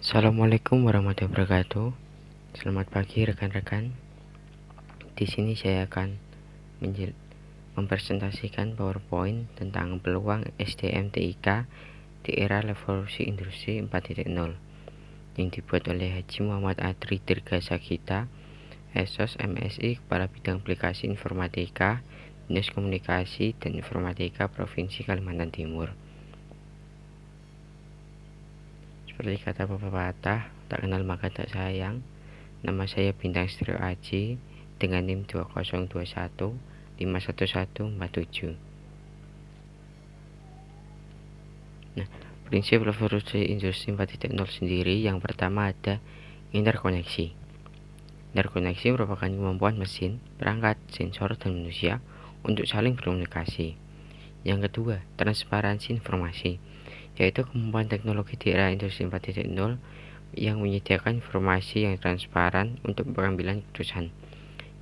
Assalamualaikum warahmatullahi wabarakatuh. Selamat pagi rekan-rekan. Di sini saya akan mempresentasikan PowerPoint tentang peluang SDM TIK di era revolusi industri 4.0 yang dibuat oleh Haji Muhammad Adri Dirgasagita, SOS MSI, Kepala Bidang Aplikasi Informatika, Dinas Komunikasi dan Informatika Provinsi Kalimantan Timur. Seperti kata pepatah, tak kenal maka tak sayang. Nama saya Bintang Stereo Aji dengan NIM 2021 51147. Nah, prinsip revolusi industri 4.0 sendiri yang pertama ada interkoneksi. Interkoneksi merupakan kemampuan mesin, perangkat, sensor, dan manusia untuk saling berkomunikasi. Yang kedua, transparansi informasi, yaitu kemampuan teknologi di era industri 4.0 yang menyediakan informasi yang transparan untuk pengambilan keputusan.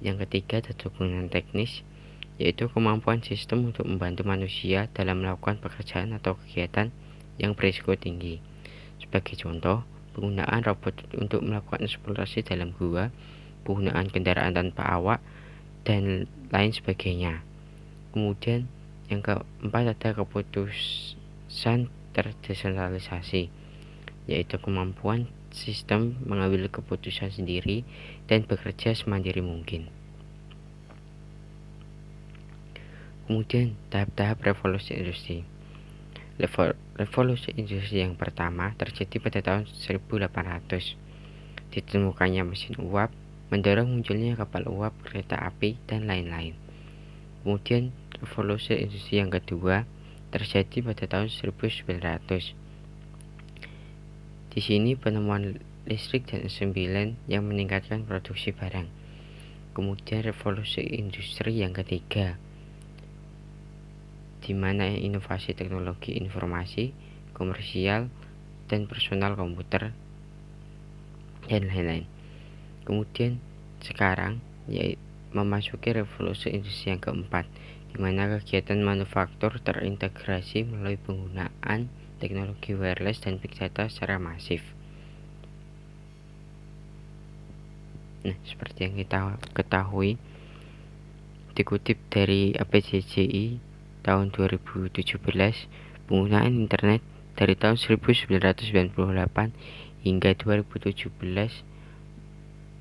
Yang ketiga, dukungan teknis, yaitu kemampuan sistem untuk membantu manusia dalam melakukan pekerjaan atau kegiatan yang berisiko tinggi. Sebagai contoh, penggunaan robot untuk melakukan eksplorasi dalam gua, penggunaan kendaraan tanpa awak, dan lain sebagainya. Kemudian yang keempat ada keputusan terdesentralisasi, yaitu kemampuan sistem mengambil keputusan sendiri dan bekerja semandiri mungkin. Kemudian tahap-tahap revolusi industri. Revolusi industri yang pertama terjadi pada tahun 1800. Ditemukannya mesin uap, mendorong munculnya kapal uap, kereta api, dan lain-lain. Kemudian revolusi industri yang kedua terjadi pada tahun 1900. Di sini penemuan listrik dan sembilan yang meningkatkan produksi barang. Kemudian revolusi industri yang ketiga, di mana inovasi teknologi informasi, komersial, dan personal komputer, dan lain-lain. Kemudian sekarang yaitu memasuki revolusi industri yang keempat, di mana kegiatan manufaktur terintegrasi melalui penggunaan teknologi wireless dan big data secara masif. Nah, seperti yang kita ketahui, dikutip dari APJJI tahun 2017, penggunaan internet dari tahun 1998 hingga 2017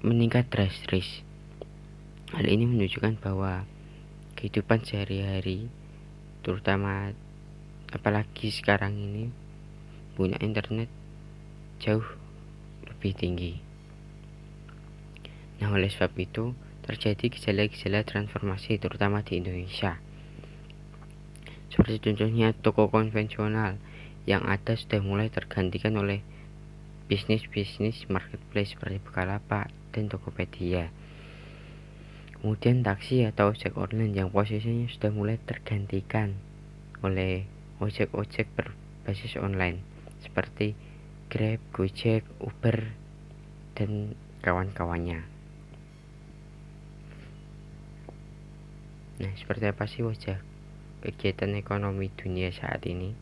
meningkat drastis. Hal ini menunjukkan bahwa kehidupan sehari-hari, terutama apalagi sekarang ini, penggunaan internet jauh lebih tinggi. Nah, oleh sebab itu terjadi gejala-gejala transformasi terutama di Indonesia. Seperti contohnya toko konvensional yang ada sudah mulai tergantikan oleh bisnis-bisnis marketplace seperti Bukalapak dan Tokopedia. Kemudian taksi atau ojek online yang posisinya sudah mulai tergantikan oleh ojek-ojek berbasis online seperti Grab, Gojek, Uber, dan kawan-kawannya. Nah, seperti apa sih wajah kegiatan ekonomi dunia saat ini?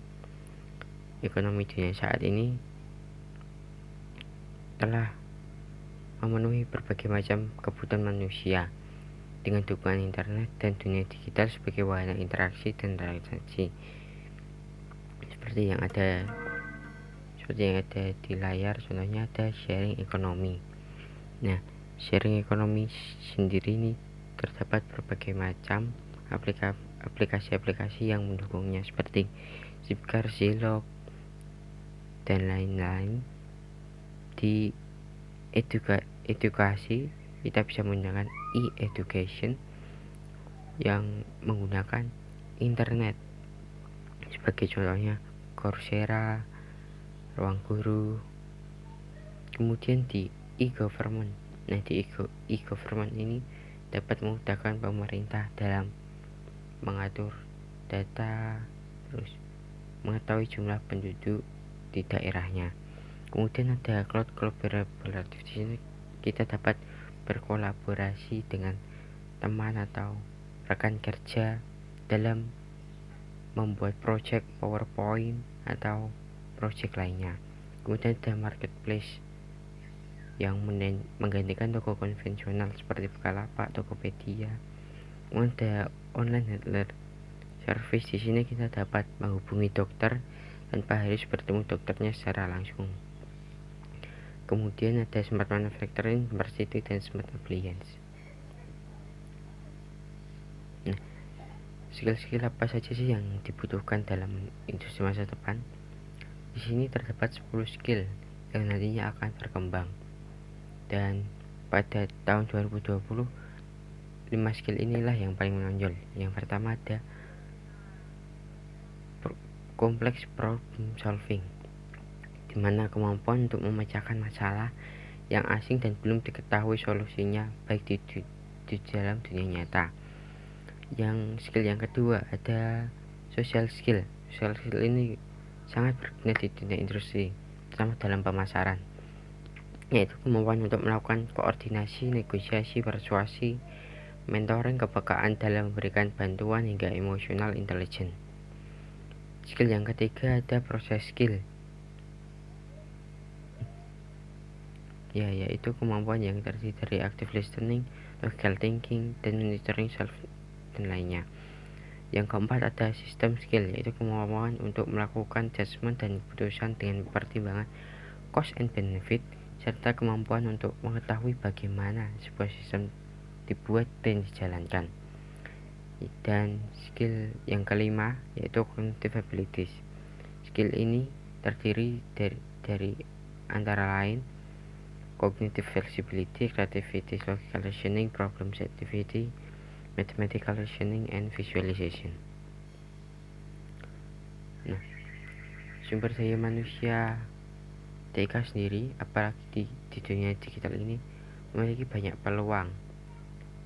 Ekonomi dunia saat ini telah memenuhi berbagai macam kebutuhan manusia dengan dukungan internet dan dunia digital sebagai wahana interaksi dan transaksi. Seperti yang ada di layar, contohnya ada sharing ekonomi. Nah, sharing ekonomi sendiri ini terdapat berbagai macam aplikasi-aplikasi yang mendukungnya seperti Zipcar, Zilog, dan lain-lain. Di edukasi kita bisa menggunakan e-education yang menggunakan internet, sebagai contohnya Coursera, Ruang Guru. Kemudian di e-government. Nah, di e-government ini dapat memudahkan pemerintah dalam mengatur data, terus mengetahui jumlah penduduk di daerahnya. Kemudian ada cloud collaborative. Di sini kita dapat berkolaborasi dengan teman atau rekan kerja dalam membuat project PowerPoint atau project lainnya. Kemudian ada marketplace yang menggantikan toko konvensional seperti Bukalapak, Tokopedia. Kemudian ada online healthcare service. Di sini kita dapat menghubungi dokter tanpa harus bertemu dokternya secara langsung. Kemudian ada smart manufacturing, smart city, dan smart appliance. Nah, skill-skill apa saja sih yang dibutuhkan dalam industri masa depan? Di sini terdapat 10 skill yang nantinya akan berkembang. Dan pada tahun 2020, 5 skill inilah yang paling menonjol. Yang pertama ada complex problem solving, di mana kemampuan untuk memecahkan masalah yang asing dan belum diketahui solusinya baik di dalam dunia nyata. Yang skill yang kedua ada social skill. Social skill ini sangat berguna di dunia industri, terutama dalam pemasaran, yaitu kemampuan untuk melakukan koordinasi, negosiasi, persuasi, mentoring, kepekaan dalam memberikan bantuan hingga emotional intelligence. Skill yang ketiga ada proses skill, yaitu kemampuan yang terdiri dari active listening, logical thinking, dan monitoring self dan lainnya. Yang keempat ada system skill, yaitu kemampuan untuk melakukan judgment dan keputusan dengan pertimbangan cost and benefit, serta kemampuan untuk mengetahui bagaimana sebuah sistem dibuat dan dijalankan. Dan skill yang kelima yaitu cognitive abilities. Skill ini terdiri dari antara lain cognitive flexibility, creativity, logical reasoning, problem solving, mathematical reasoning, and visualization. Nah, sumber daya manusia TK sendiri, apalagi di dunia digital ini, memiliki banyak peluang,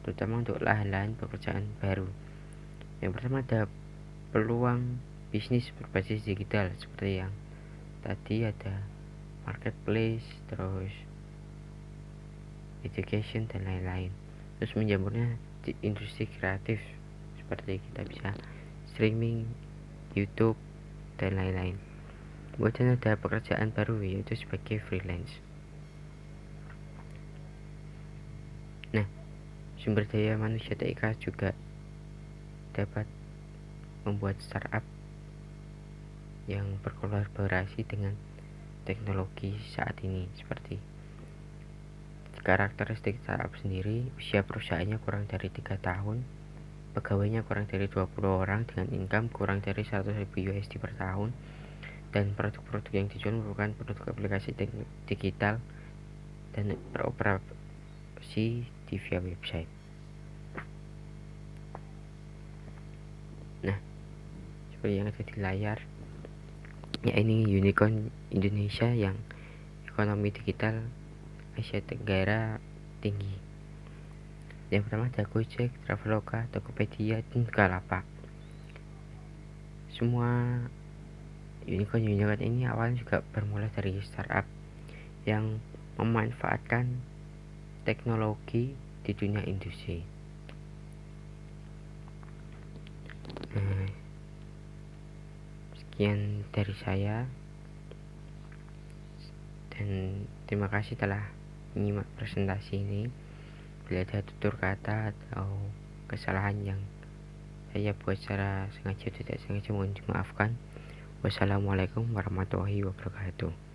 terutama untuk lahan-lahan pekerjaan baru. Yang pertama ada peluang bisnis berbasis digital, seperti yang tadi ada marketplace, terus education, dan lain-lain. Terus menjamurnya di industri kreatif, seperti kita bisa streaming, YouTube, dan lain-lain. Kemudian ada pekerjaan baru, yaitu sebagai freelance. Nah, sumber daya manusia TIK juga dapat membuat startup yang berkolaborasi dengan teknologi saat ini. Seperti karakteristik startup sendiri, usia perusahaannya kurang dari 3 tahun, pegawainya kurang dari 20 orang dengan income kurang dari 100.000 USD per tahun, dan produk-produk yang dijual merupakan produk aplikasi digital dan beroperasi di via website. Nah, seperti yang ada di layar, ya ini unicorn Indonesia yang ekonomi digital Asia Tenggara tinggi. Yang pertama ada Gojek, Traveloka, Tokopedia, dan Bukalapak. Semua unicorn ini awalnya juga bermula dari startup yang memanfaatkan teknologi di dunia industri. Sekian dari saya, dan terima kasih telah menyimak presentasi ini. Bila ada tutur kata atau kesalahan yang saya buat secara sengaja atau tidak sengaja, mohon dimaafkan. Wassalamualaikum warahmatullahi wabarakatuh.